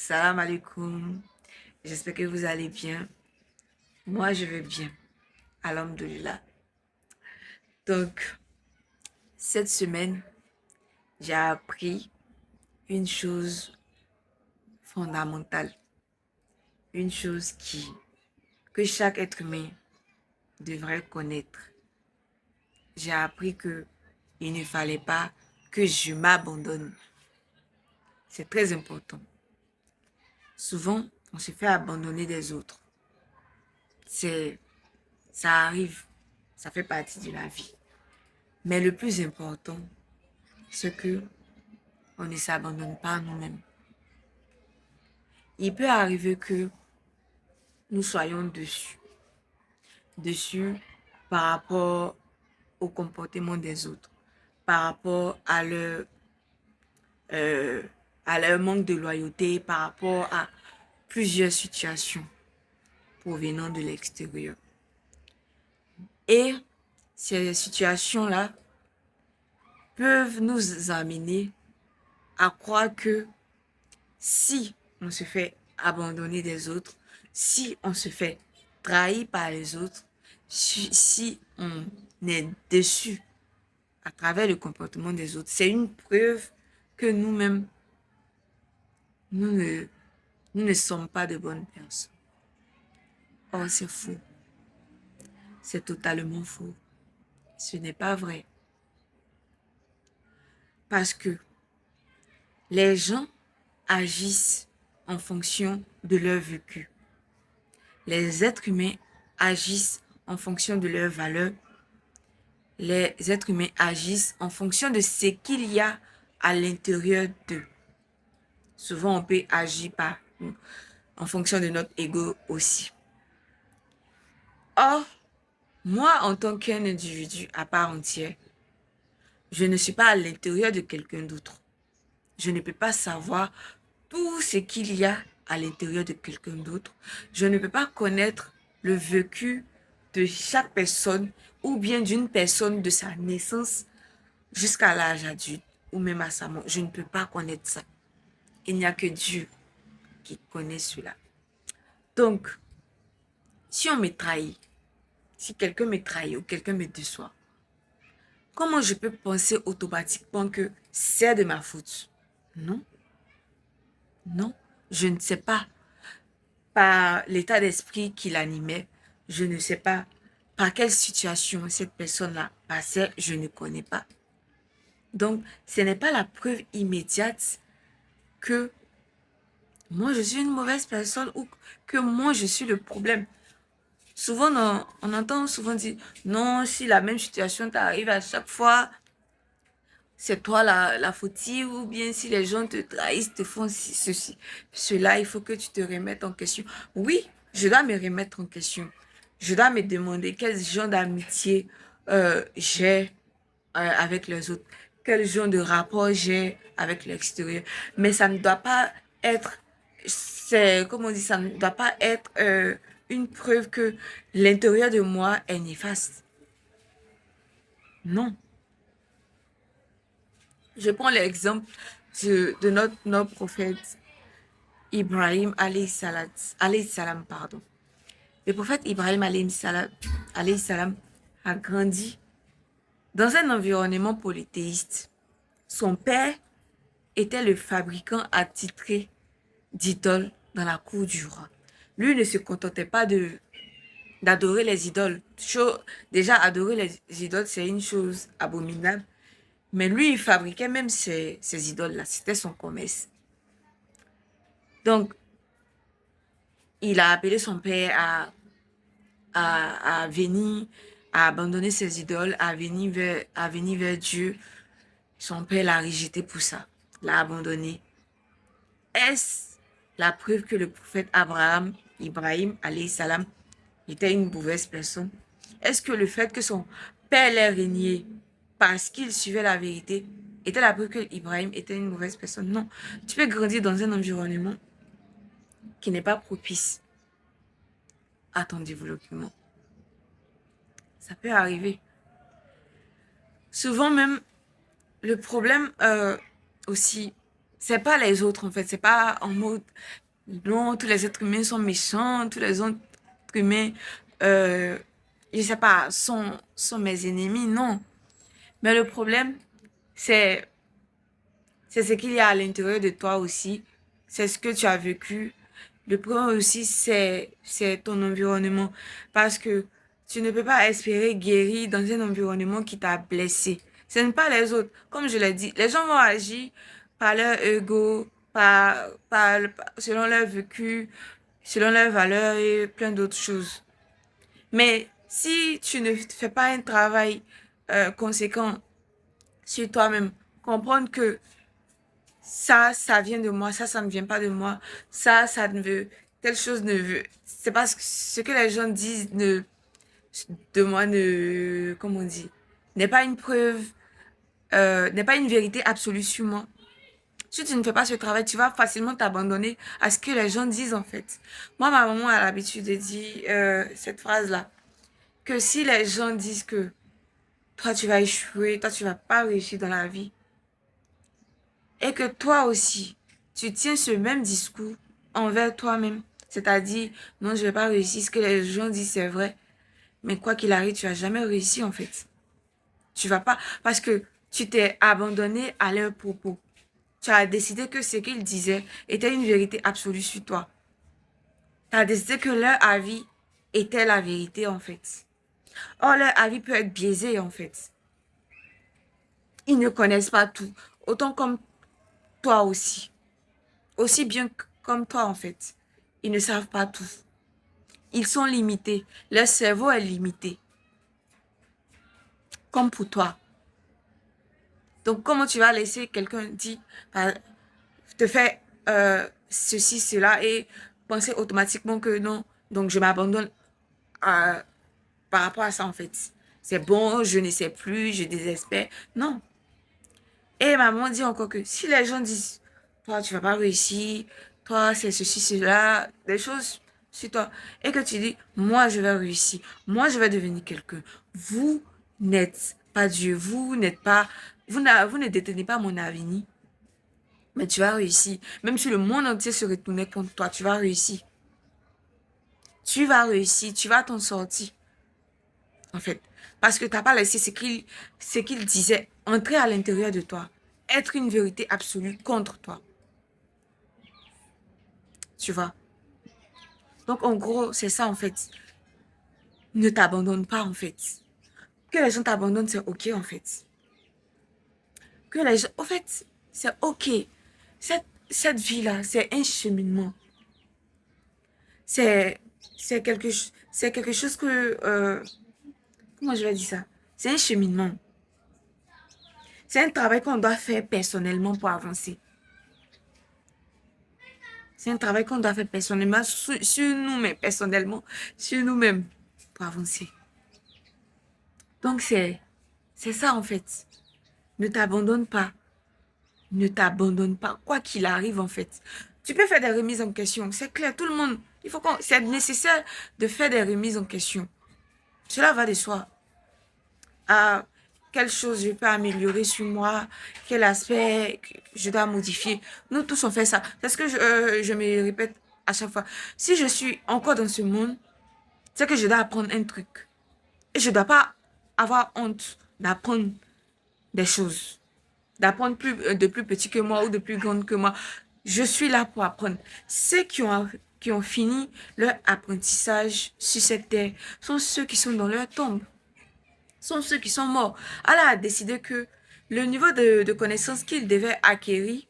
Salam alaikum. J'espère que vous allez bien. Moi, je vais bien. Alhamdulillah. Donc, cette semaine, j'ai appris une chose fondamentale. Une chose que chaque être humain devrait connaître. J'ai appris que il ne fallait pas que je m'abandonne. C'est très important. Souvent, on se fait abandonner des autres. C'est, ça arrive. Ça fait partie de la vie. Mais le plus important, c'est que on ne s'abandonne pas à nous-mêmes. Il peut arriver que nous soyons dessus par rapport au comportement des autres, par rapport euh, à leur manque de loyauté, par rapport à plusieurs situations provenant de l'extérieur. Et ces situations-là peuvent nous amener à croire que si on se fait abandonner des autres, si on se fait trahir par les autres, si on est déçu à travers le comportement des autres, c'est une preuve que nous-mêmes, nous ne, nous ne sommes pas de bonnes personnes. Or, c'est faux. C'est totalement faux. Ce n'est pas vrai. Parce que les gens agissent en fonction de leur vécu. Les êtres humains agissent en fonction de leurs valeurs. Les êtres humains agissent en fonction de ce qu'il y a à l'intérieur d'eux. Souvent, on peut agir en fonction de notre ego aussi. Or, moi, en tant qu'un individu à part entière, je ne suis pas à l'intérieur de quelqu'un d'autre. Je ne peux pas savoir tout ce qu'il y a à l'intérieur de quelqu'un d'autre. Je ne peux pas connaître le vécu de chaque personne ou bien d'une personne de sa naissance jusqu'à l'âge adulte ou même à sa mort. Je ne peux pas connaître ça. Il n'y a que Dieu qui connaît cela. Donc, si on me trahit, si quelqu'un me trahit ou quelqu'un me déçoit, comment je peux penser automatiquement que c'est de ma faute? Non, non, je ne sais pas. Par l'état d'esprit qui l'animait, je ne sais pas par quelle situation cette personne-là passait, je ne connais pas. Donc, ce n'est pas la preuve immédiate que moi, je suis une mauvaise personne ou que moi, je suis le problème. Souvent, on entend souvent dire, non, si la même situation t'arrive à chaque fois, c'est toi la fautive, ou bien si les gens te trahissent, te font ceci, cela, il faut que tu te remettes en question. Oui, je dois me remettre en question. Je dois me demander quel genre d'amitié j'ai avec les autres, quel genre de rapport j'ai avec l'extérieur. Mais ça ne doit pas être, c'est, comme on dit, ça ne doit pas être une preuve que l'intérieur de moi est néfaste. Non. Je prends l'exemple de notre prophète Ibrahim alayhi salam, pardon. Le prophète Ibrahim alayhi salam a grandi dans un environnement polythéiste. Son père était le fabricant attitré d'idoles dans la cour du roi. Lui ne se contentait pas d'adorer les idoles. Déjà, adorer les idoles, c'est une chose abominable. Mais lui, il fabriquait même ces idoles-là. C'était son commerce. Donc, il a appelé son père à venir, à abandonner ses idoles, à venir vers Dieu. Son père l'a rejeté pour ça, l'a abandonné. Est-ce la preuve que le prophète Ibrahim, alayhi salam, était une mauvaise personne? Est-ce que le fait que son père l'ait régné parce qu'il suivait la vérité était la preuve que Ibrahim était une mauvaise personne? Non. Tu peux grandir dans un environnement qui n'est pas propice à ton développement. Ça peut arriver. Souvent même, le problème aussi, C'est pas les autres, en fait. C'est pas en mode, non, tous les êtres humains sont méchants, tous les autres humains, euh, je sais pas, sont mes ennemis, non. Mais le problème, c'est, c'est ce qu'il y a à l'intérieur de toi aussi. C'est ce que tu as vécu. Le problème aussi, c'est ton environnement. Parce que tu ne peux pas espérer guérir dans un environnement qui t'a blessé. Ce n'est pas les autres. Comme je l'ai dit, les gens vont agir par leur ego, selon leur vécu, selon leurs valeurs et plein d'autres choses. Mais si tu ne fais pas un travail conséquent sur toi-même, comprendre que ça vient de moi, ça ne vient pas de moi, ça ne veut, telle chose ne veut, c'est parce que ce que les gens disent de moi comment on dit, n'est pas une preuve, n'est pas une vérité absolue sur moi. Si tu ne fais pas ce travail, tu vas facilement t'abandonner à ce que les gens disent en fait. Moi, ma maman a l'habitude de dire cette phrase-là, que si les gens disent que toi tu vas échouer, toi tu vas pas réussir dans la vie, et que toi aussi, tu tiens ce même discours envers toi-même. C'est-à-dire, non, je vais pas réussir. Ce que les gens disent, c'est vrai. Mais quoi qu'il arrive, tu vas jamais réussir, en fait. Tu vas pas, parce que tu t'es abandonné à leurs propos. Tu as décidé que ce qu'ils disaient était une vérité absolue sur toi. Tu as décidé que leur avis était la vérité, en fait. Or, leur avis peut être biaisé, en fait. Ils ne connaissent pas tout. Autant comme toi aussi. Aussi bien comme toi, en fait. Ils ne savent pas tout. Ils sont limités. Leur cerveau est limité. Comme pour toi. Donc, comment tu vas laisser quelqu'un dire, te faire ceci, cela et penser automatiquement que non. Donc, je m'abandonne par rapport à ça, en fait. C'est bon, je ne sais plus, je désespère. Non. Et maman dit encore que si les gens disent, toi, tu vas pas réussir, toi, c'est ceci, cela, des choses sur toi, et que tu dis, moi, je vais réussir, moi, je vais devenir quelqu'un. Vous n'êtes pas Dieu, vous n'êtes pas, vous ne détenez pas mon avenir, mais tu vas réussir. Même si le monde entier se retournait contre toi, tu vas réussir. Tu vas réussir, tu vas t'en sortir, en fait. Parce que tu n'as pas laissé ce qu'il disait entrer à l'intérieur de toi, être une vérité absolue contre toi. Tu vois. Donc, en gros, c'est ça, en fait. Ne t'abandonne pas, en fait. Que les gens t'abandonnent, c'est OK, en fait. Que les gens... En fait, c'est OK. Cette vie-là, c'est un cheminement. C'est c'est quelque chose que... comment je vais dire ça? C'est un cheminement. C'est un travail qu'on doit faire personnellement pour avancer. C'est un travail qu'on doit faire personnellement sur nous-mêmes, personnellement, sur nous-mêmes, pour avancer. Donc, c'est ça, en fait. Ne t'abandonne pas. Ne t'abandonne pas, quoi qu'il arrive, en fait. Tu peux faire des remises en question, c'est clair, tout le monde. C'est nécessaire de faire des remises en question. Cela va de soi. Ah, quelle chose je peux améliorer sur moi, quel aspect je dois modifier. Nous tous, on fait ça. C'est ce que je me répète à chaque fois. Si je suis encore dans ce monde, c'est que je dois apprendre un truc. Et je ne dois pas avoir honte d'apprendre des choses. D'apprendre de plus petit que moi ou de plus grande que moi. Je suis là pour apprendre. Ceux qui ont fini leur apprentissage sur cette terre sont ceux qui sont dans leur tombe, sont ceux qui sont morts. Allah a décidé que le niveau de connaissance qu'ils devaient acquérir,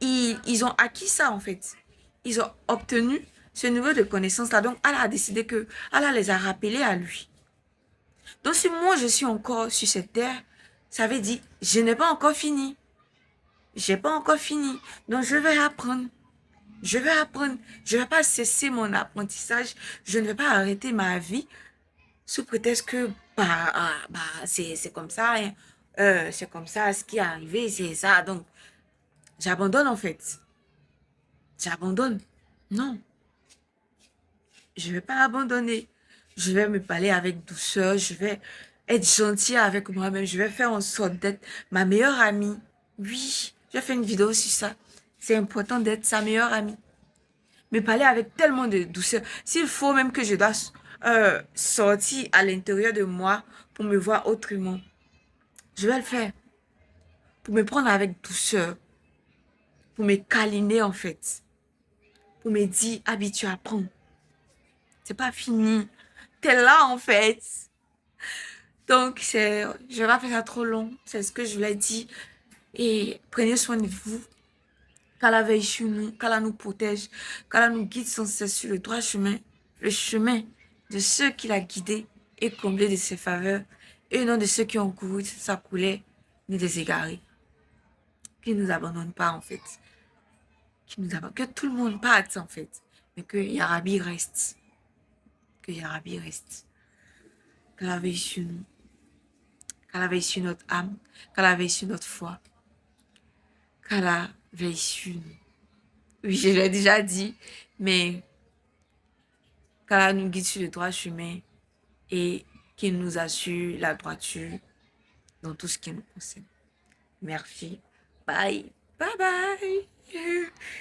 ils ont acquis ça en fait. Ils ont obtenu ce niveau de connaissance-là. Donc Allah a décidé que Allah les a rappelés à lui. Donc si moi je suis encore sur cette terre, ça veut dire je n'ai pas encore fini. J'ai pas encore fini. Donc je vais apprendre. Je vais apprendre. Je ne vais pas cesser mon apprentissage. Je ne vais pas arrêter ma vie sous prétexte que c'est comme ça. Hein. C'est comme ça. Ce qui est arrivé, c'est ça. Donc j'abandonne en fait. J'abandonne. Non, je ne vais pas abandonner. Je vais me parler avec douceur. Je vais être gentil avec moi-même. Je vais faire en sorte d'être ma meilleure amie. Oui, j'ai fait une vidéo sur ça. C'est important d'être sa meilleure amie. Me parler avec tellement de douceur. S'il faut même que je dois sortir à l'intérieur de moi pour me voir autrement, je vais le faire. Pour me prendre avec douceur. Pour me câliner en fait. Pour me dire, Abby, tu apprends. C'est pas fini. T'es là en fait. Donc, je vais pas faire ça trop long. C'est ce que je voulais dire. Et prenez soin de vous. Qu'Allah veille sur nous, qu'Allah nous protège, qu'Allah nous guide sans cesse sur le droit chemin, le chemin de ceux qu'il a guidés et comblés de ses faveurs, et non de ceux qui ont couru sa coulée, ni des égarés. Qu'il ne nous abandonne pas, en fait. Que tout le monde parte, en fait. Mais que Yarabi reste. Que Yarabi reste. Qu'Allah veille sur nous. Qu'Allah veille sur notre âme. Qu'Allah veille sur notre foi. Qu'Allah veille sur nous. Oui, je l'ai déjà dit, mais qu'Allah nous guide sur le droit chemin et qu'il nous assure la droiture dans tout ce qui nous concerne. Merci. Bye. Bye bye.